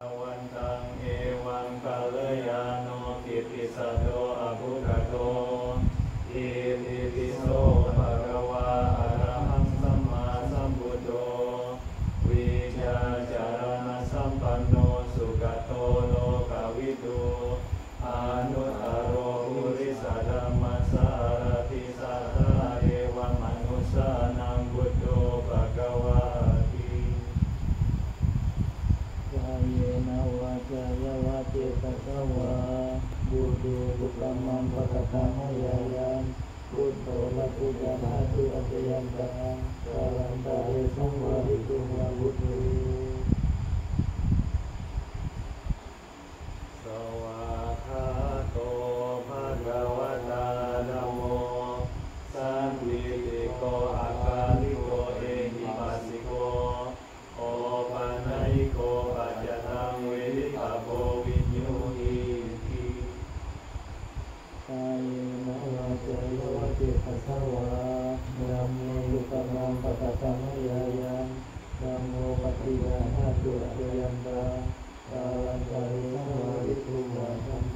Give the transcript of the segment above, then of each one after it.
วันตังเอวังกัลยาโนกิตติสัตโตอภุคโตอิติปิโสภะคะวะอะระหังสัมมาสัมพุทโธวิชาจารณะสัมปันโนสุขโตโลกวิทูอนุตตโรปุริสธัมมัสสารติสัทธาเอวมนุสสานังพุทโธภะคะวะกายเยนะวาจายวาเจตสวาบุตุบุตมังปะกะตังยายังพุทโธละพุทธานาตุอัจยันตังกาลันตาเรสังวาริตุวาบุตุสวากขาโตภะคะวะตาธัมโมสันทิติโกอาคาลิโกเอหิปัสสิโกโอปันญิโกปัจจตังเวทิตาโพวิญญูหิติกายเยนะวาจายวาเจตสวาธัมโมบุตมังปะกะตังยายังธัมโมปฏิญาณาตุอัจยันตังกาลันตาเรสังวาริตุวาธัมโม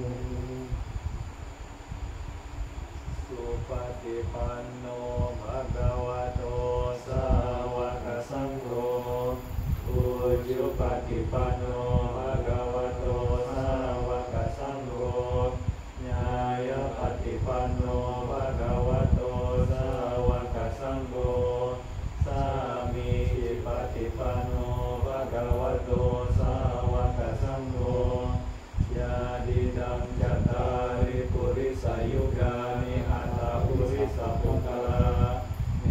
สุปฏิปันโนภะคะวะโตสาวกสังโฆอุชุปฏิปันโนภะคะวะโตสาวกสังโฆญาณปฏิปันโนภะคะวะโตสาวกสังโฆสามีจิปฏิปันโนภะคะวะโตสาวกสังโฆญาติดังจัตตาริปุริสายุกานิอัตตาปุริสปุคลาเอ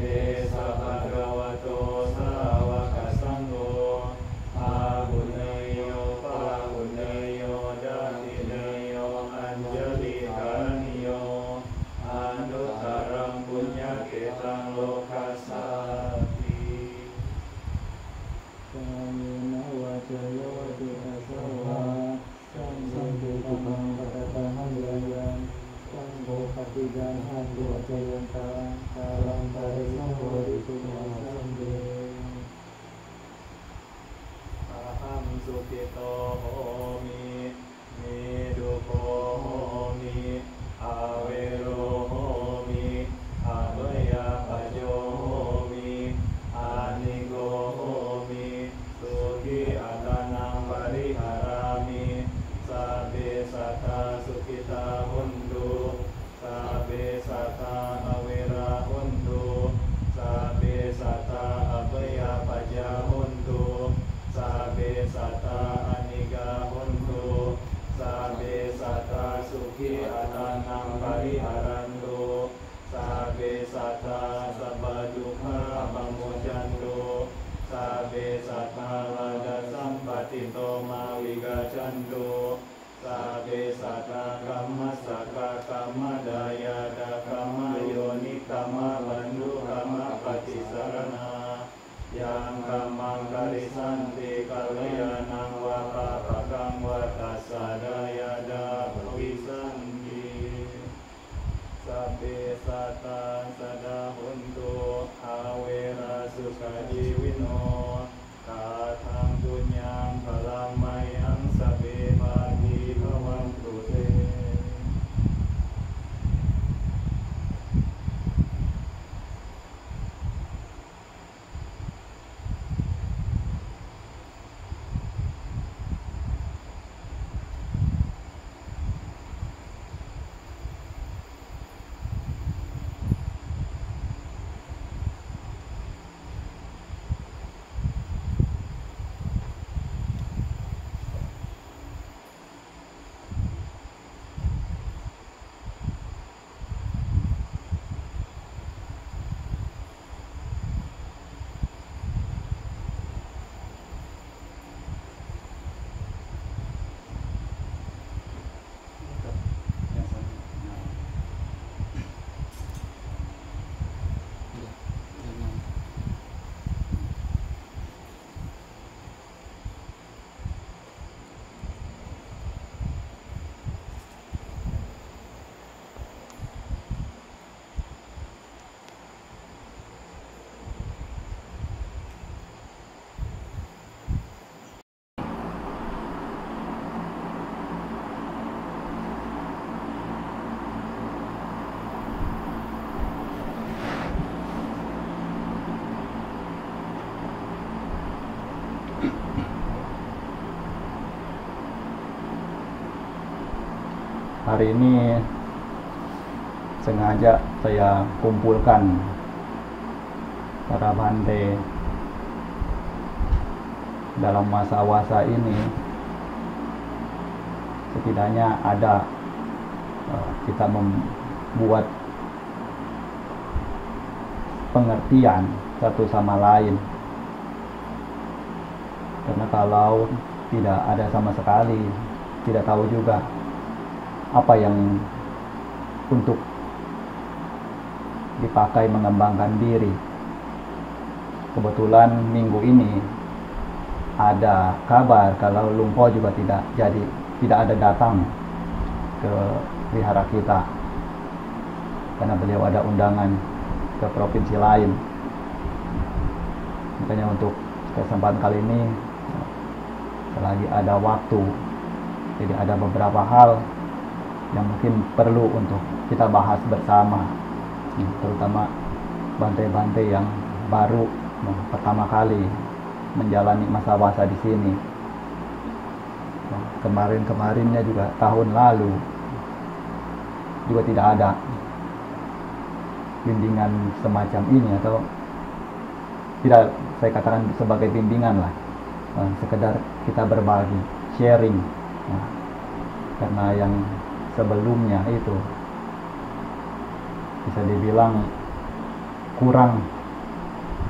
สะภะคะวะโตสาวกสังโฆอาหุเนยโยปาหุเนยโยดาติเนยโยอัญจลิการณิโยอนุตตรังปุญญเกตังโลกัสสาติกายเยนะวาจายวาเจตสวาสัมสัมปุตมังปะกะตังยายังสังโฆปฏิญาณาตุอัจยันตังกาลันตาเรสังวาริตุวาธัมโมอะหังสุขิโตโหมิเมดุโคโหมิอาเวโรโหมิอาเบยาปโยโหมิอานิโกโหมิสุขิอัตตานังปริหารามิสัพเพสัตตาสุขิตาหุนตุสัพเพสัตตาอเวราหุนตุสัพเพสัตตาอเบยาปจาหุนตุสัพเพสัตตาอนิกาหุนตุสัพเพสัตตาสุขีอัตตานังปริหารันตุสัพเพสัตตาสัพพทุกขาปโมจจันตุสัพเพสัตตาลาภสัมปติโตมาวิกาจันตุสัพเพสัตตากัมมัสสะกะกัมมะดายาดากัมมะโยนิกัมมะบันดุกัมมะปฏิสารณายังกัมมังกริสันติกัลยาณังวะปะปะกังวะตัสสะดายาดาภวิสันติสัพเพสัตตาสัดาหุนตุอาเวราสุขจีวิโนกาทังปุญญังพลังมัยยังสัพเพปาทิภวันตุเต hari ini sengaja saya kumpulkan para bante dalam masa wasa ini. Setidaknya ada kita membuat pengertian satu sama lain, karena kalau tidak ada sama sekali, tidak tahu juga apa yang untuk dipakai mengembangkan diri. Kebetulan minggu ini ada kabar kalau Luang Por juga tidak ada datang ke wihara kita, karena beliau ada undangan ke provinsi lain. Makanya untuk kesempatan kali ini selagi ada waktu, jadi ada beberapa hal yang mungkin perlu untuk kita bahas bersama, terutama bante-bante yang baru pertama kali menjalani masa wasa di sini. Kemarin-kemarinnya juga tahun lalu juga tidak ada bimbingan semacam ini, atau tidak saya katakan sebagai bimbingan lah, sekedar kita berbagi, sharing. Karena yang sebelumnya itu bisa dibilang kurang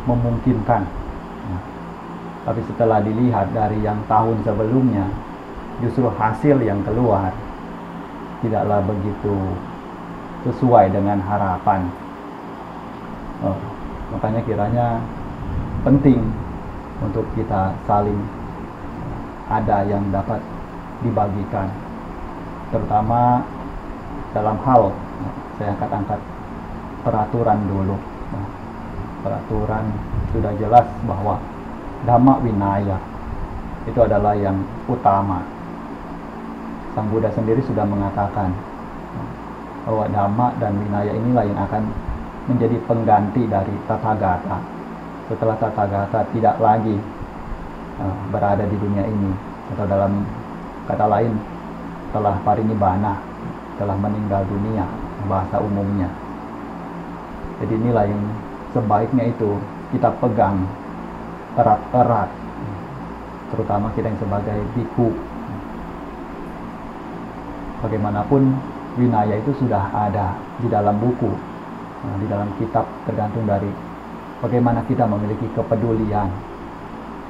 memungkinkan. Tapi setelah dilihat dari yang tahun sebelumnya, justru hasil yang keluar tidaklah begitu sesuai dengan harapan. Makanya kiranya penting untuk kita saling ada yang dapat dibagikan, terutama dalam hal saya angkat peraturan dulu. Peraturan sudah jelas bahwa Dhamma Vinaya itu adalah yang utama. Sang Buddha sendiri sudah mengatakan bahwa Dhamma dan Vinaya inilah yang akan menjadi pengganti dari Tathagata setelah Tathagata tidak lagi berada di dunia ini, atau dalam kata lain telah parinibbana, telah meninggal dunia bahasa umumnya. Jadi inilah yang sebaiknya itu kita pegang erat-erat, terutama kita yang sebagai bhikkhu. Bagaimanapun Vinaya itu sudah ada di dalam buku, di dalam kitab, tergantung dari bagaimana kita memiliki kepedulian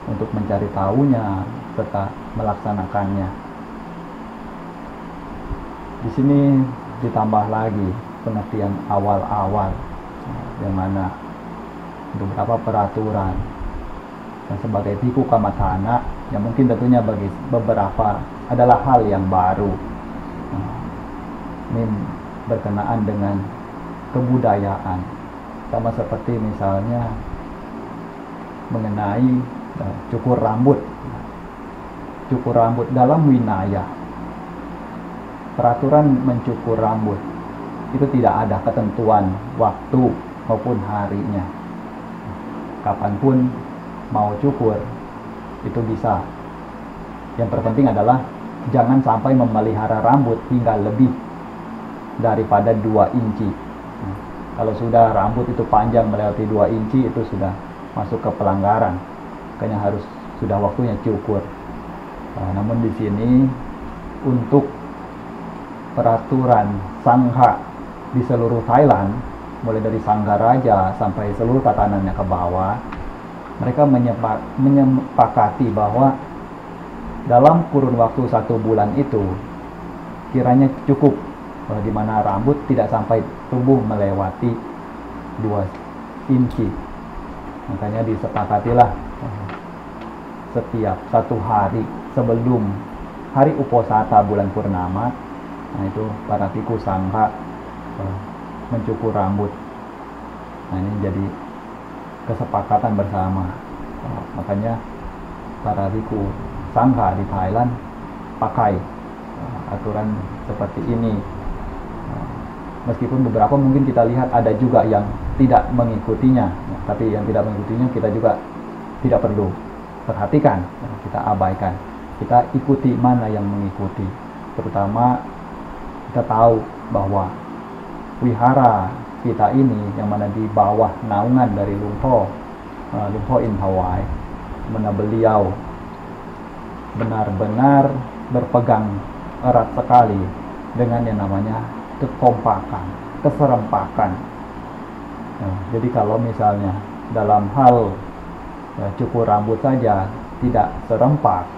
untuk mencari tahunya serta melaksanakannya. Di sini ditambah lagi pengertian awal-awal, yang mana untuk beberapa peraturan dan sebagai bhikkhu kammatthana yang mungkin tentunya bagi beberapa adalah hal yang baru. Ini berkenaan dengan kebudayaan, sama seperti misalnya mengenai cukur rambut. Cukur rambut dalam Vinaya, peraturan mencukur rambut itu tidak ada ketentuan waktu maupun harinya. Kapanpun mau cukur itu bisa. Yang terpenting adalah jangan sampai memelihara rambut hingga lebih daripada 2 inci. Kalau sudah rambut itu panjang melewati 2 inci, itu sudah masuk ke pelanggaran. Makanya harus sudah waktunya cukur. Namun di sini untuk peraturan sangha di seluruh Thailand, mulai dari Sanggaraja sampai seluruh tatanannya ke bawah, mereka menyepakati bahwa dalam kurun waktu 1 bulan itu kiranya cukup, di mana rambut tidak sampai tumbuh melewati 2 inci. Makanya disepakatilah setiap 1 hari sebelum hari Uposatha bulan purnama, nah itu para bhikkhu sangha mencukur rambut. Nah ini jadi kesepakatan bersama. Makanya para bhikkhu sangha di Thailand pakai aturan seperti ini. Meskipun beberapa mungkin kita lihat ada juga yang tidak mengikutinya, tapi yang tidak mengikutinya kita juga tidak perlu perhatikan, kita abaikan. Kita ikuti mana yang mengikuti, terutama kita tahu bahwa wihara kita ini yang mana di bawah naungan dari Lumpur Intawai, mana beliau benar-benar berpegang erat sekali dengan yang namanya kekompakan, keserempakan. Jadi kalau misalnya dalam hal cukur rambut saja tidak serempak,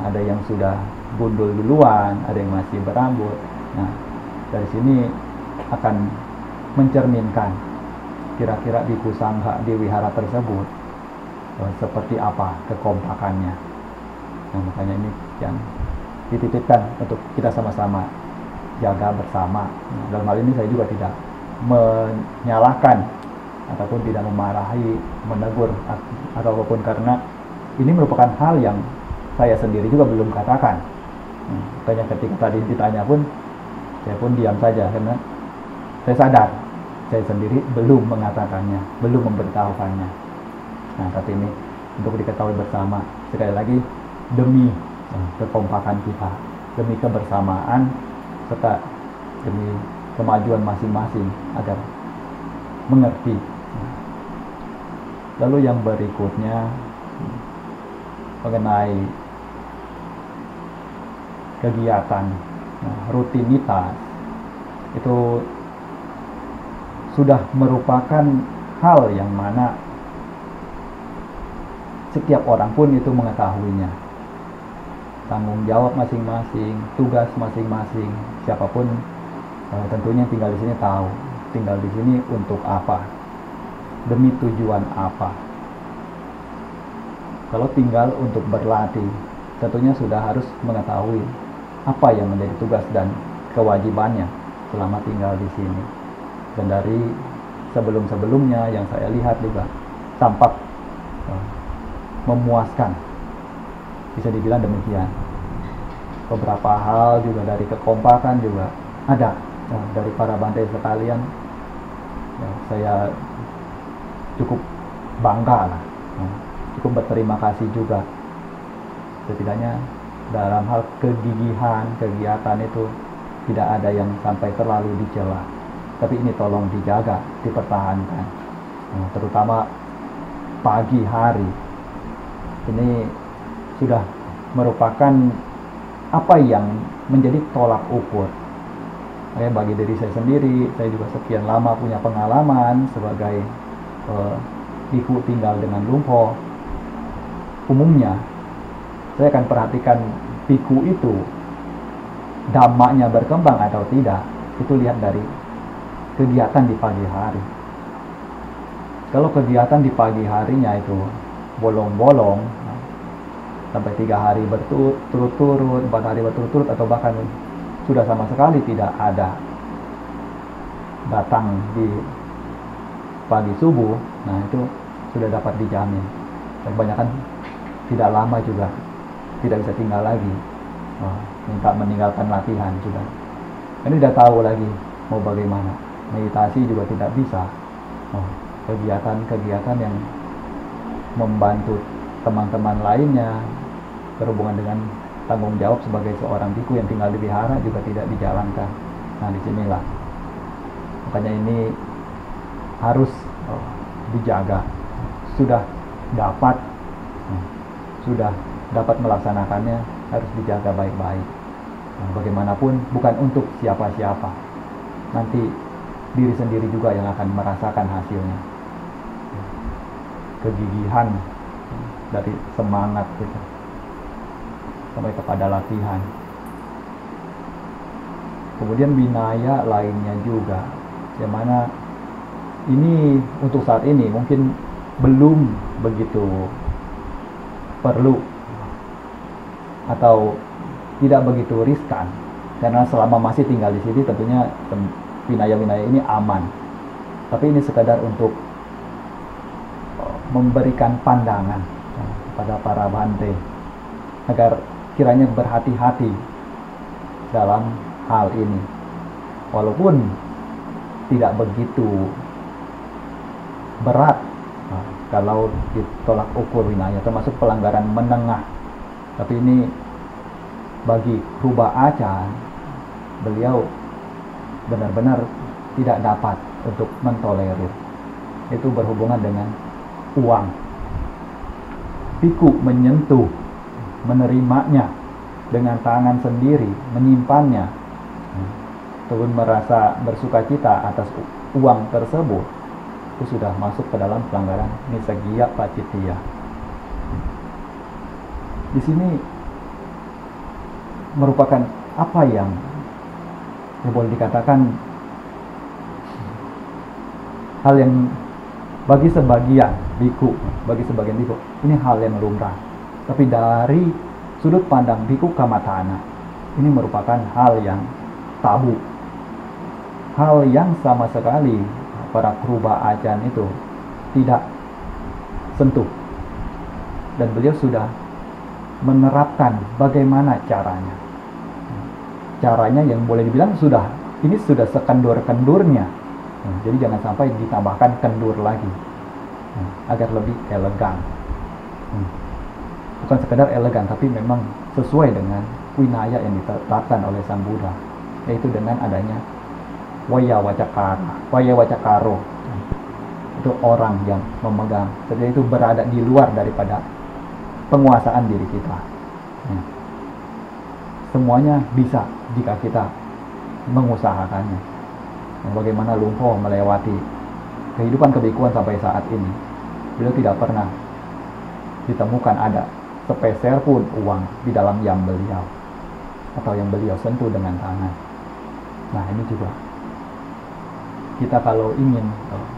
ada yang sudah gundul duluan, ada yang masih berambut. Nah, dari sini akan mencerminkan kira-kira biku sangha di wihara tersebut seperti apa kekompakannya. Nah, makanya ini yang dititipkan untuk kita sama-sama jaga bersama. Nah, dalam hal ini saya juga tidak menyalahkan ataupun tidak memarahi, menegur atau apapun, karena ini merupakan hal yang saya sendiri juga belum katakan. Makanya ketika tadi ditanya pun saya pun diam saja, karena saya sadar saya sendiri belum mengatakannya, belum memberitahukannya. Nah, tapi ini untuk diketahui bersama, sekali lagi demi kekompakan kita, demi kebersamaan, serta demi kemajuan masing-masing agar mengerti. Lalu yang berikutnya mengenai kegiatan, rutinitas itu sudah merupakan hal yang mana setiap orang pun itu mengetahuinya. Tanggung jawab masing-masing, tugas masing-masing, siapapun tentunya tinggal di sini tahu, tinggal di sini untuk apa, demi tujuan apa. Kalau tinggal untuk berlatih, tentunya sudah harus mengetahui apa yang menjadi tugas dan kewajibannya selama tinggal di sini. Dan dari sebelum-sebelumnya yang saya lihat juga tampak memuaskan, bisa dibilang demikian. Beberapa hal juga dari kekompakan juga ada dari para Bante sekalian. Saya cukup bangga lah, cukup berterima kasih juga. Setidaknya dalam hal kegigihan, kegiatan itu tidak ada yang sampai terlalu dicela. Tapi ini tolong dijaga, dipertahankan. Terutama pagi hari. Ini sudah merupakan apa yang menjadi tolak ukur. Bagi diri saya sendiri, saya juga sekian lama punya pengalaman sebagai biku tinggal dengan Lumpur. Umumnya saya akan perhatikan biku itu dhammanya berkembang atau tidak, itu lihat dari kegiatan di pagi hari. Kalau kegiatan di pagi harinya itu bolong-bolong sampai 3 hari berturut-turut, 4 hari berturut-turut, atau bahkan sudah sama sekali tidak ada datang di pagi subuh, nah itu sudah dapat dijamin. Dan kebanyakan tidak lama juga tidak bisa tinggal lagi, minta meninggalkan latihan sudah. Ini sudah tahu lagi mau bagaimana. Meditasi juga tidak bisa. Kegiatan-kegiatan yang membantu teman-teman lainnya berhubungan dengan tanggung jawab sebagai seorang biku yang tinggal di wihara juga tidak dijalankan. Nah, disinilah makanya ini harus dijaga. Sudah dapat melaksanakannya, harus dijaga baik-baik. Bagaimanapun bukan untuk siapa-siapa, nanti diri sendiri juga yang akan merasakan hasilnya. Kegigihan dari semangat kita sampai kepada latihan. Kemudian binaya lainnya juga, yang mana ini untuk saat ini mungkin belum begitu perlu atau tidak begitu riskan, karena selama masih tinggal di sini tentunya binaya-binaya ini aman. Tapi ini sekadar untuk memberikan pandangan kepada para Bante agar kiranya berhati-hati dalam hal ini. Walaupun tidak begitu berat kalau ditolak ukur winaya, termasuk pelanggaran menengah, tapi ini bagi Ruba Acan, beliau benar-benar tidak dapat untuk mentolerir. Itu berhubungan dengan uang. Biku menyentuh, menerimanya dengan tangan sendiri, menyimpannya, ataupun merasa bersukacita atas uang tersebut, itu sudah masuk ke dalam pelanggaran Nissaggiya Pacittiya. Di sini merupakan apa yang boleh dikatakan hal yang bagi sebagian biku ini hal yang lumrah, tapi dari sudut pandang Biku Kamathana ini merupakan hal yang tabu, hal yang sama sekali para Kruba Ajan itu tidak sentuh, dan beliau sudah menerapkan bagaimana caranya yang boleh dibilang ini sudah sekendur-kendurnya. Jadi jangan sampai ditambahkan kendur lagi agar lebih elegan. Bukan sekedar elegan, tapi memang sesuai dengan winaya yang ditetapkan oleh Sang Buddha, yaitu dengan adanya Wayawacakaro. Itu orang yang memegang, jadi itu berada di luar daripada penguasaan diri kita. Semuanya bisa jika kita mengusahakannya. Bagaimana Lumpur melewati kehidupan kebikuan sampai saat ini, beliau tidak pernah ditemukan ada sepeser pun uang di dalam yang beliau atau yang beliau sentuh dengan tangan. Nah, ini juga kita kalau ingin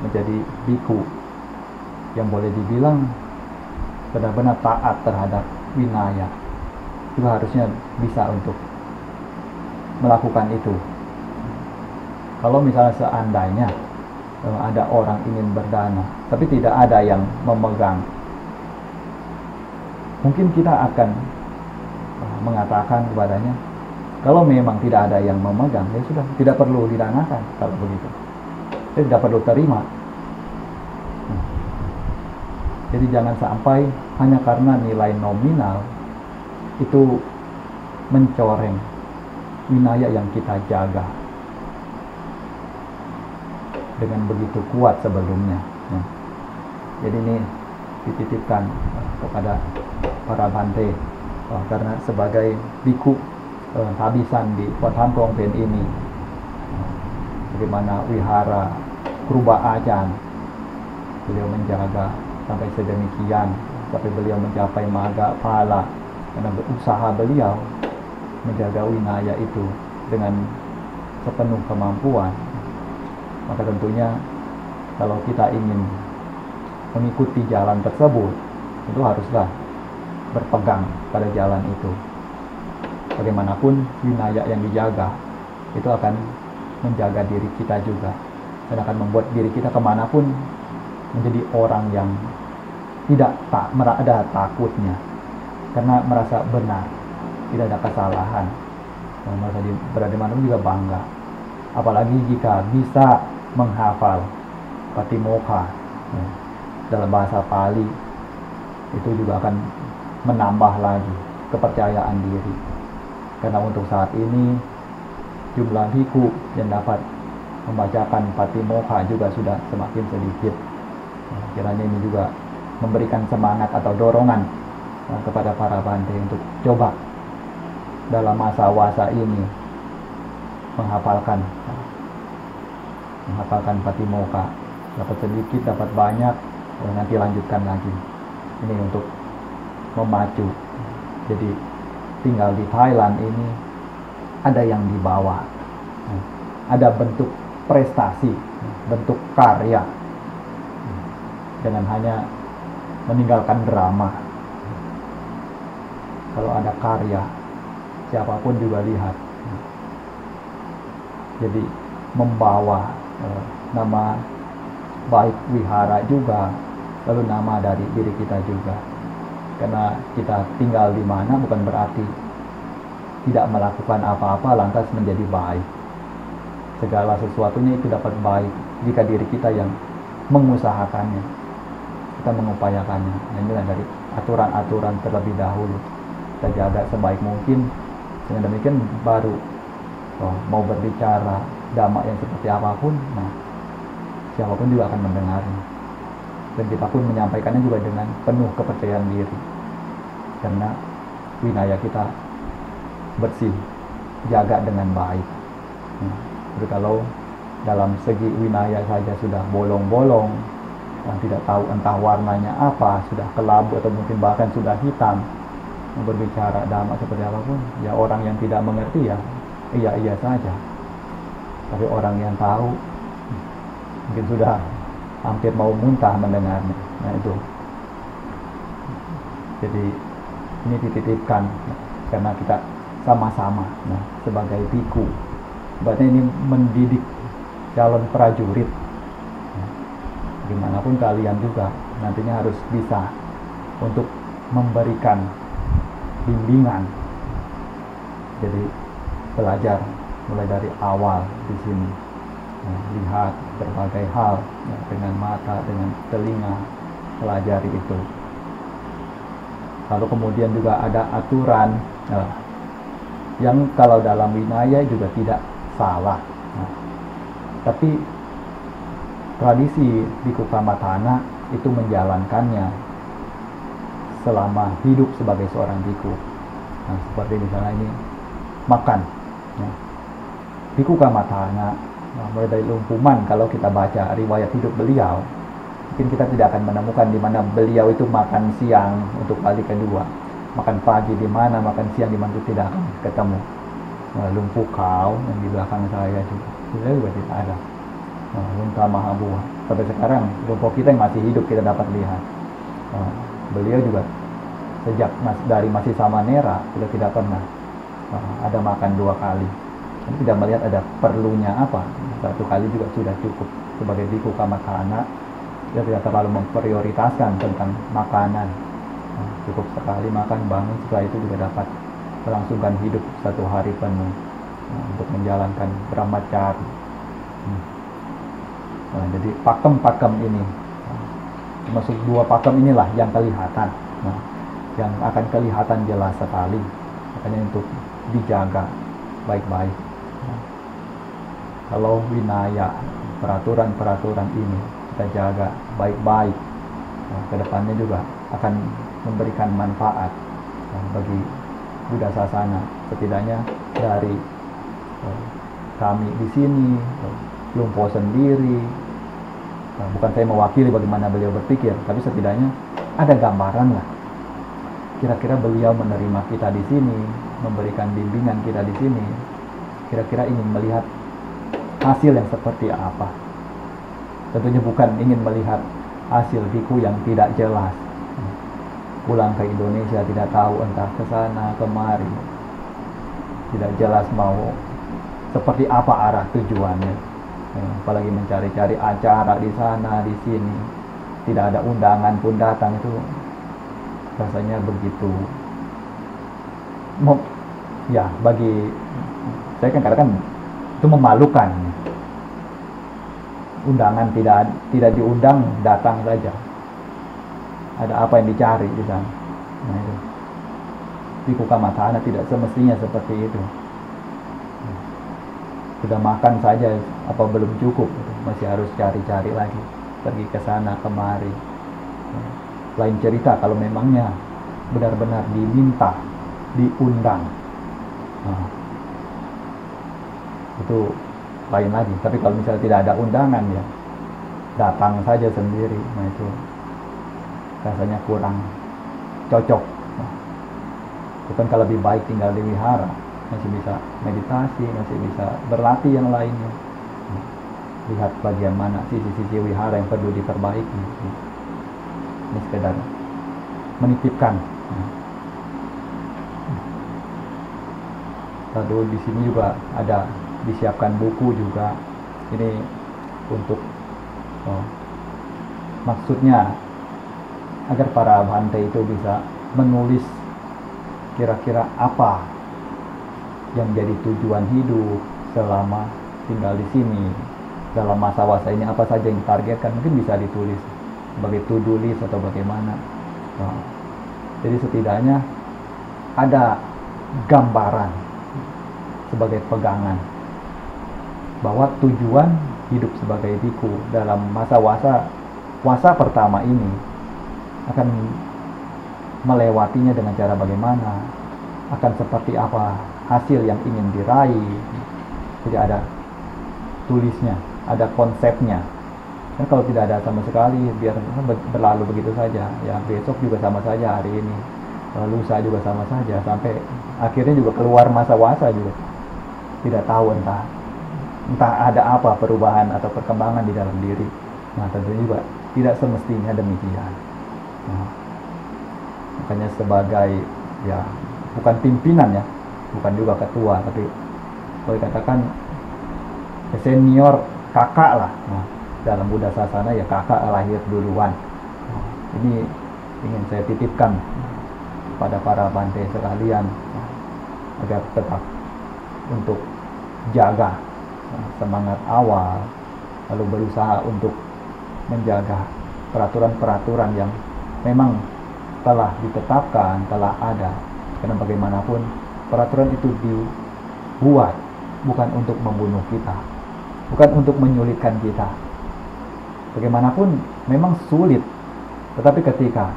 menjadi biku yang boleh dibilang benar-benar taat terhadap winaya, juga harusnya bisa untuk melakukan itu. Kalau misalnya seandainya ada orang ingin berdana tapi tidak ada yang memegang, mungkin kita akan mengatakan kepadanya, kalau memang tidak ada yang memegang, ya sudah, tidak perlu didanakan. Kalau begitu, tidak perlu terima. Jadi jangan sampai hanya karena nilai nominal itu mencoreng winaya yang kita jaga dengan begitu kuat sebelumnya. Jadi ini dititipkan kepada para Bante, karena sebagai biku habisan di Wat Tham Krong Pen ini, bagaimana wihara Kruba Ajan beliau menjaga sampai sedemikian, sampai beliau mencapai Magga Phala, karena berusaha beliau menjaga winaya itu dengan sepenuh kemampuan. Maka tentunya kalau kita ingin mengikuti jalan tersebut, itu haruslah berpegang pada jalan itu. Bagaimanapun winaya yang dijaga itu akan menjaga diri kita juga, dan akan membuat diri kita kemanapun menjadi orang yang tidak ada takutnya, karena merasa benar, tidak ada kesalahan, dan merasa berada di mana juga bangga. Apalagi jika bisa menghafal Patimokkha dalam bahasa Pali, itu juga akan menambah lagi kepercayaan diri. Karena untuk saat ini jumlah biku yang dapat membacakan Patimokkha juga sudah semakin sedikit. Kiranya ini juga memberikan semangat atau dorongan kepada para Bante untuk coba dalam masa wasa ini menghafalkan Patimokkha. Dapat sedikit, dapat banyak, nanti lanjutkan lagi. Ini untuk memacu. Jadi tinggal di Thailand ini ada yang dibawa, ada bentuk prestasi, bentuk karya, jangan hanya meninggalkan drama. Kalau ada karya, siapapun juga lihat. Jadi membawa nama baik wihara juga, lalu nama dari diri kita juga. Karena kita tinggal di mana bukan berarti tidak melakukan apa-apa lantas menjadi baik. Segala sesuatunya itu dapat baik jika diri kita yang mengusahakannya, kita mengupayakannya. Nah, inilah dari aturan-aturan terlebih dahulu kita jaga sebaik mungkin. Dengan demikian baru mau berbicara, dhamma yang seperti apapun, nah siapapun juga akan mendengarnya. Dan kita pun menyampaikannya juga dengan penuh kepercayaan diri, karena winaya kita bersih, jaga dengan baik. Jadi kalau dalam segi winaya saja sudah bolong-bolong, yang tidak tahu entah warnanya apa, sudah kelabu atau mungkin bahkan sudah hitam, berbicara dhamma seperti apapun, ya orang yang tidak mengerti ya iya saja. Tapi orang yang tahu mungkin sudah hampir mau muntah mendengarnya. Nah itu. Jadi ini dititipkan karena kita sama-sama, nah, sebagai biku. Berarti ini mendidik calon prajurit. Dimanapun kalian juga nantinya harus bisa untuk memberikan bimbingan. Jadi belajar mulai dari awal di sini, lihat berbagai hal dengan mata, dengan telinga, pelajari itu. Lalu kemudian juga ada aturan yang kalau dalam winaya juga tidak salah. Tapi tradisi Bhikkhu Kammatthana itu menjalankannya selama hidup sebagai seorang bhikkhu. Nah, seperti misalnya ini makan. Bhikkhu Kammatthana, mulai dari Lumpuman, kalau kita baca riwayat hidup beliau, mungkin kita tidak akan menemukan di mana beliau itu makan siang untuk kali kedua, makan pagi di mana, makan siang di mana, itu tidak akan ketemu. Lumpu Kau yang di belakang saya juga tidak ada. Lunta Mahabuah. Sampai sekarang lumpuh kita yang masih hidup kita dapat lihat. Beliau juga sejak dari masih Samanera sudah tidak pernah ada makan 2 kali. Saya tidak melihat ada perlunya apa. 1 kali juga sudah cukup. Sebagai Bhikkhu Kammatthana, dia tidak terlalu memprioritaskan tentang makanan. Cukup sekali makan, bangun, setelah itu juga dapat melangsungkan hidup 1 hari penuh untuk menjalankan brahmacari. Nah, jadi pakem-pakem ini, termasuk 2 pakem inilah yang kelihatan, yang akan kelihatan jelas sekali. Makanya untuk dijaga baik-baik. Kalau winaya, peraturan-peraturan ini kita jaga baik-baik, kedepannya juga akan memberikan manfaat bagi Buddha Sasana. Setidaknya dari kami di sini, Lumpo sendiri, bukan saya mewakili bagaimana beliau berpikir, tapi setidaknya ada gambaran lah. Kira-kira beliau menerima kita di sini, memberikan bimbingan kita di sini, kira-kira ingin melihat hasil yang seperti apa. Tentunya bukan ingin melihat hasil biku yang tidak jelas. Pulang ke Indonesia tidak tahu entah ke sana kemari, tidak jelas mau seperti apa arah tujuannya. Apalagi mencari-cari acara di sana di sini, tidak ada undangan pun datang, itu rasanya begitu. Ya bagi saya kan kadang-kadang itu memalukan. Undangan tidak diundang, datang saja. Ada apa yang dicari di sana? Nah itu. Bhikkhu Kammatthana tidak semestinya seperti itu. Sudah makan saja apa belum cukup, masih harus cari-cari lagi, pergi ke sana kemari. Lain cerita kalau memangnya benar-benar diminta, diundang, itu lain lagi. Tapi kalau misalnya tidak ada undangan, ya datang saja sendiri, nah itu rasanya kurang cocok. Itu kan kalau lebih baik tinggal di wihara, masih bisa meditasi, masih bisa berlatih yang lainnya. Lihat bagian mana sisi-sisi wihara yang perlu diperbaiki. Ini sekedar menitipkan. Lalu di sini juga ada disiapkan buku juga. Ini untuk maksudnya agar para bhante itu bisa menulis kira-kira apa yang jadi tujuan hidup selama tinggal di sini, dalam masa-masa ini apa saja yang ditargetkan, mungkin bisa ditulis sebagai to-do list atau bagaimana. Jadi setidaknya ada gambaran sebagai pegangan. bahwa tujuan hidup sebagai biku dalam wasa pertama ini akan melewatinya dengan cara bagaimana, akan seperti apa hasil yang ingin diraih. Jadi ada tulisnya, ada konsepnya. Dan kalau tidak ada sama sekali, biar berlalu begitu saja. Ya besok juga sama saja, hari ini, lusa juga sama saja, sampai akhirnya juga keluar masa wasa juga. Tidak tahu entah ada apa perubahan atau perkembangan di dalam diri. Nah tentunya juga tidak semestinya demikian. Nah, makanya sebagai ya bukan pimpinan ya, bukan juga ketua, tapi boleh katakan senior, kakak lah. Nah, dalam Buddha Sasana ya kakak lahir duluan. Nah, ini ingin saya titipkan pada para bante sekalian agar tetap untuk jaga semangat awal, lalu berusaha untuk menjaga peraturan-peraturan yang memang telah ditetapkan, telah ada. Karena bagaimanapun peraturan itu dibuat bukan untuk membunuh kita, bukan untuk menyulitkan kita. Bagaimanapun memang sulit, tetapi ketika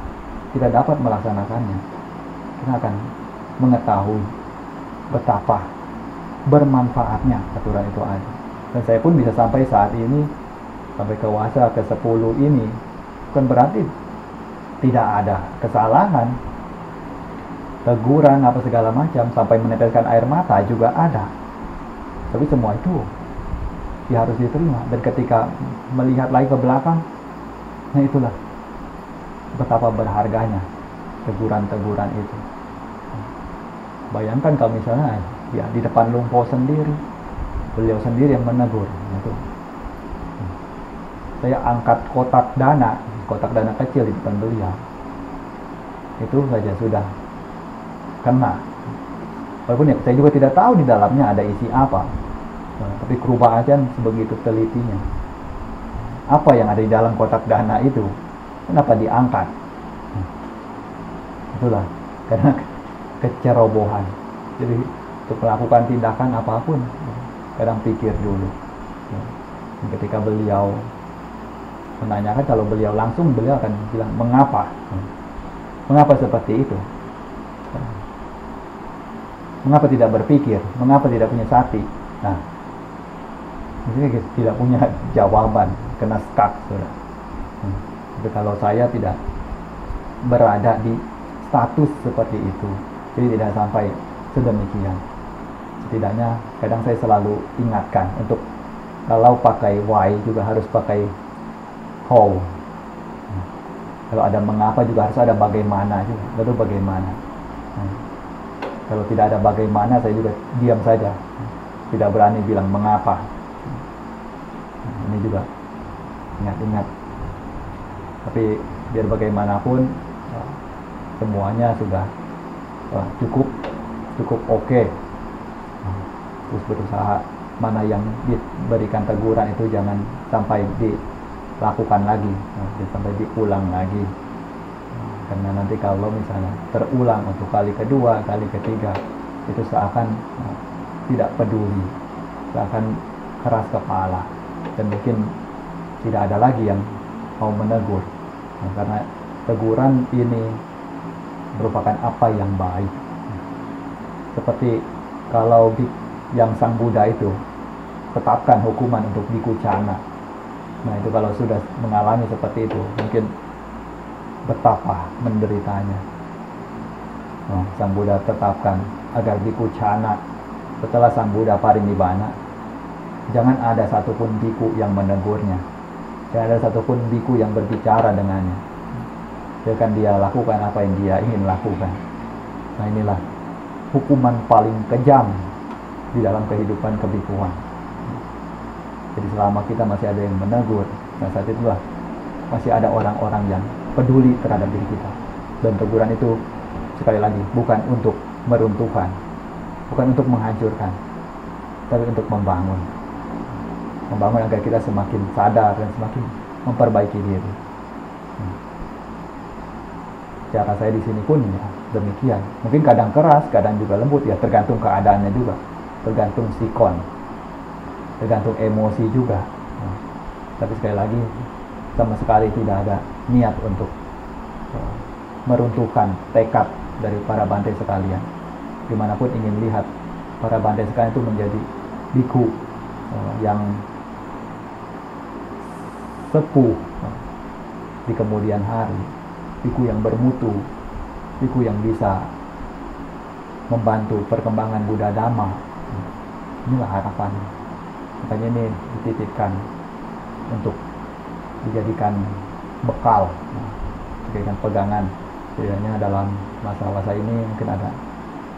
kita dapat melaksanakannya, kita akan mengetahui betapa bermanfaatnya aturan itu ada. Dan saya pun bisa sampai saat ini, sampai ke wasa ke-10 ini, bukan berarti tidak ada kesalahan, teguran apa segala macam, sampai meneteskan air mata juga ada. Tapi semua itu ya harus diterima. Dan ketika melihat lagi ke belakang, nah itulah betapa berharganya teguran-teguran itu. Bayangkan kalau misalnya ya di depan Lumpo sendiri, beliau sendiri yang menegur. Itu. Saya angkat kotak dana kecil di depan beliau, itu saja sudah kena. Walaupun ya saya juga tidak tahu di dalamnya ada isi apa. Nah, tapi Kruba Ajan sebegitu telitinya. Apa yang ada di dalam kotak dana itu? Kenapa diangkat? Itulah karena kecerobohan. Jadi untuk melakukan tindakan apapun, kadang pikir dulu. Dan ketika beliau menanyakan, kalau beliau langsung, beliau akan bilang mengapa? Mengapa seperti itu? Mengapa tidak berpikir? Mengapa tidak punya sati? Nah, ini tidak punya jawaban, kena stuck sudah. Tapi kalau saya tidak berada di status seperti itu, jadi tidak sampai sedemikian. Setidaknya kadang saya selalu ingatkan untuk kalau pakai why juga harus pakai how. Kalau ada mengapa juga harus ada bagaimana juga. Lalu bagaimana? Kalau tidak ada bagaimana, saya juga diam saja, tidak berani bilang mengapa. Ini juga ingat-ingat. Tapi biar bagaimanapun semuanya sudah cukup oke. Terus berusaha mana yang diberikan teguran itu jangan sampai dilakukan lagi, sampai diulang lagi. Karena nanti kalau misalnya terulang untuk kali kedua, kali ketiga, itu seakan tidak peduli, seakan keras kepala, dan mungkin tidak ada lagi yang mau menegur. Karena teguran ini merupakan apa yang baik. Seperti kalau yang Sang Buddha itu tetapkan hukuman untuk biku cana. Nah itu kalau sudah mengalami seperti itu, mungkin betapa menderitanya. Sang Buddha tetapkan agar biku cana setelah Sang Buddha parinibbana, jangan ada satupun biku yang menegurnya, jangan ada satupun biku yang berbicara dengannya. Biarkan dia lakukan apa yang dia ingin lakukan. Nah inilah hukuman paling kejam di dalam kehidupan kebikuan. Jadi selama kita masih ada yang menegur, nah saat itulah masih ada orang-orang yang peduli terhadap diri kita. Dan teguran itu sekali lagi bukan untuk meruntuhkan, bukan untuk menghancurkan, tapi untuk membangun agar kita semakin sadar dan semakin memperbaiki diri. Cara saya di sini pun ya demikian. Mungkin kadang keras, kadang juga lembut, ya tergantung keadaannya juga, tergantung sikon. tergantung emosi juga. Tapi sekali lagi sama sekali tidak ada niat untuk meruntuhkan tekad dari para bante sekalian. Dimanapun ingin lihat para bante sekalian itu menjadi biku yang sepuh di kemudian hari, biku yang bermutu, biku yang bisa membantu perkembangan Buddha Dhamma. Inilah harapan. Makanya ini dititipkan untuk dijadikan bekal, dijadikan pegangan. Setidaknya dalam masa-masa ini mungkin ada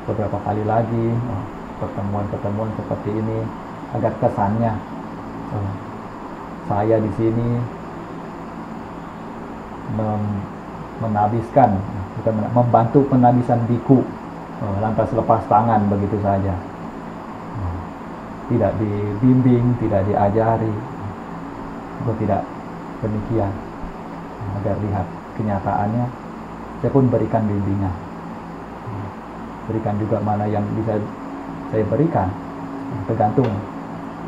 beberapa kali lagi pertemuan-pertemuan seperti ini, agar kesannya saya di sini menabiskan, bukan membantu penabisan biku, lantas lepas tangan begitu saja, tidak dibimbing, tidak diajari. Gue tidak demikian. Agar lihat kenyataannya, saya pun berikan bimbingan, berikan juga mana yang bisa saya berikan, tergantung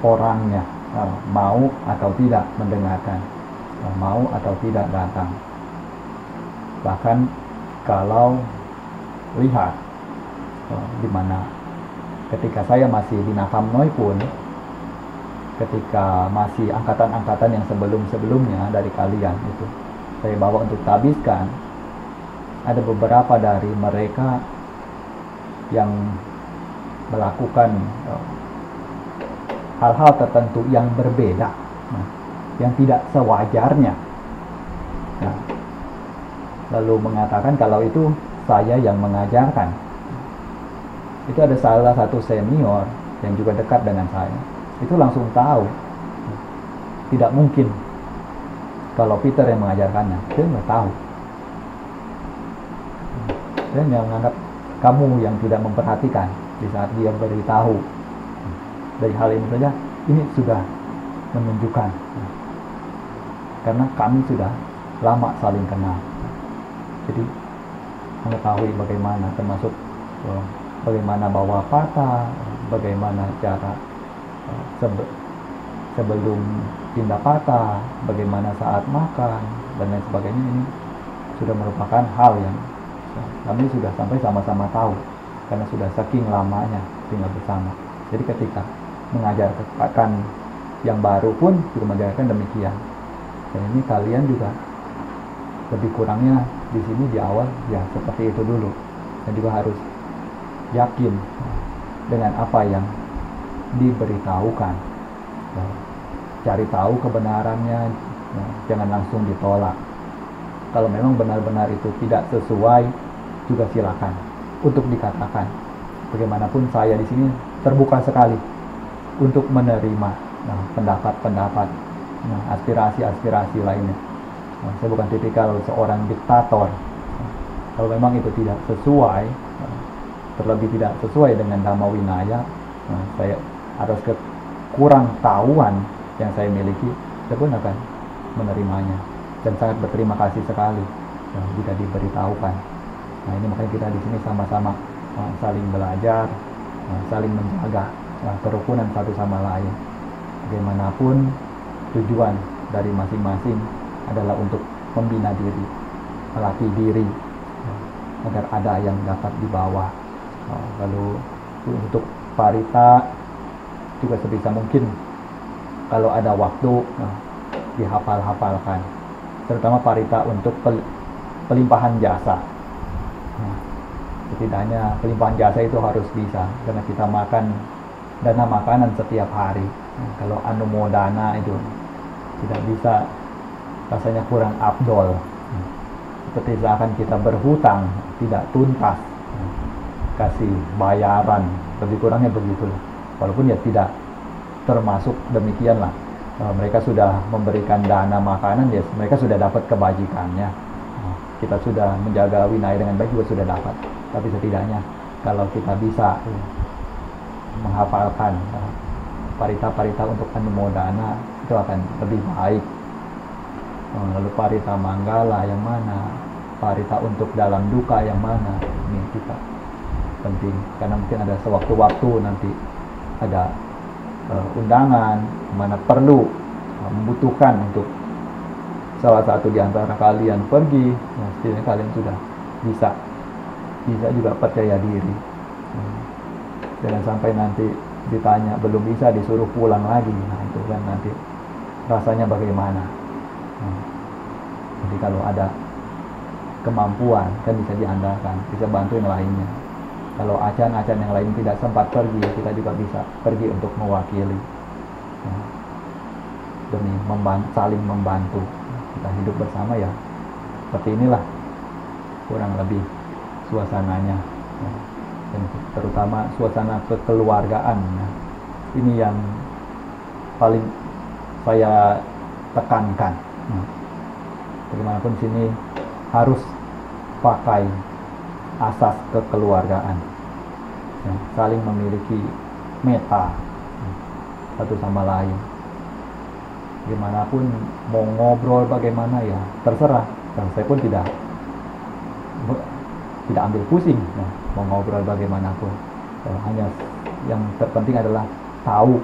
orangnya, mau atau tidak mendengarkan, mau atau tidak datang. Bahkan kalau lihat di mana ketika saya masih di Nakam Noi pun, ketika masih angkatan-angkatan yang sebelum-sebelumnya dari kalian itu saya bawa untuk tabiskan, ada beberapa dari mereka yang melakukan hal-hal tertentu yang berbeda, yang tidak sewajarnya, lalu mengatakan kalau itu saya yang mengajarkan. Itu ada salah satu senior yang juga dekat dengan saya, itu langsung tahu tidak mungkin kalau Peter yang mengajarkannya. Dia nggak tahu. Dia menganggap kamu yang tidak memperhatikan di saat dia beritahu. Dari hal ini saja, ini sudah menunjukkan karena kami sudah lama saling kenal. Jadi mengetahui bagaimana, termasuk bagaimana bawa patah, bagaimana cara sebelum pindah patah, bagaimana saat makan, dan lain sebagainya. Ini sudah merupakan hal yang kami sudah sampai sama-sama tahu karena sudah saking lamanya tinggal bersama. Jadi ketika mengajarkan yang baru pun juga mengajarkan demikian. Dan ini kalian juga lebih kurangnya di sini di awal ya seperti itu dulu, dan juga harus yakin dengan apa yang diberitahukan. Cari tahu kebenarannya, jangan langsung ditolak. Kalau memang benar-benar itu tidak sesuai, juga silakan untuk dikatakan. Bagaimanapun saya di sini terbuka sekali untuk menerima pendapat-pendapat, aspirasi-aspirasi lainnya. Saya bukan tipikal seorang diktator. Kalau memang itu tidak sesuai, terlebih tidak sesuai dengan Dhamma Winaya, saya atas kekurang tahuan yang saya miliki, saya pun akan menerimanya dan sangat berterima kasih sekali jika diberitahukan. Nah, ini makanya kita di sini sama-sama saling belajar, saling menjaga kerukunan satu sama lain. Bagaimanapun tujuan dari masing-masing adalah untuk membina diri, melatih diri agar ada yang dapat dibawa. Lalu untuk parita juga sebisa mungkin kalau ada waktu dihafal-hafalkan, terutama parita untuk pelimpahan jasa. Setidaknya pelimpahan jasa itu harus bisa, karena kita makan dana makanan setiap hari. Kalau anumodana itu tidak bisa, rasanya kurang afdol. Seperti seakan kita berhutang tidak tuntas, kasih bayaran, lebih kurangnya begitu. Walaupun ya tidak termasuk demikianlah. Mereka sudah memberikan dana makanan, ya mereka sudah dapat kebajikannya. Kita sudah menjaga winaya dengan baik juga sudah dapat. Tapi setidaknya kalau kita bisa menghafalkan parita-parita untuk anumodana, itu akan lebih baik. Lalu parita manggala yang mana, parita untuk dalam duka yang mana, ini kita penting. Karena mungkin ada sewaktu-waktu nanti ada undangan, mana perlu membutuhkan untuk salah satu di antara kalian pergi, setidaknya kalian sudah bisa juga percaya diri. Jangan sampai nanti ditanya belum bisa disuruh pulang lagi, nah itu kan nanti rasanya bagaimana. Jadi kalau ada kemampuan kan bisa diandalkan, bisa bantu yang lainnya. Kalau acan-acan yang lain tidak sempat pergi, kita juga bisa pergi untuk mewakili, demi saling membantu. Kita hidup bersama ya seperti inilah kurang lebih suasananya, dan terutama suasana kekeluargaan. Ini yang paling saya tekankan. Bagaimanapun sini harus pakai asas kekeluargaan, saling memiliki meta satu sama lain. Gimana pun mau ngobrol bagaimana ya terserah, dan saya pun tidak ambil pusing mau ngobrol bagaimanapun. Hanya yang terpenting adalah tahu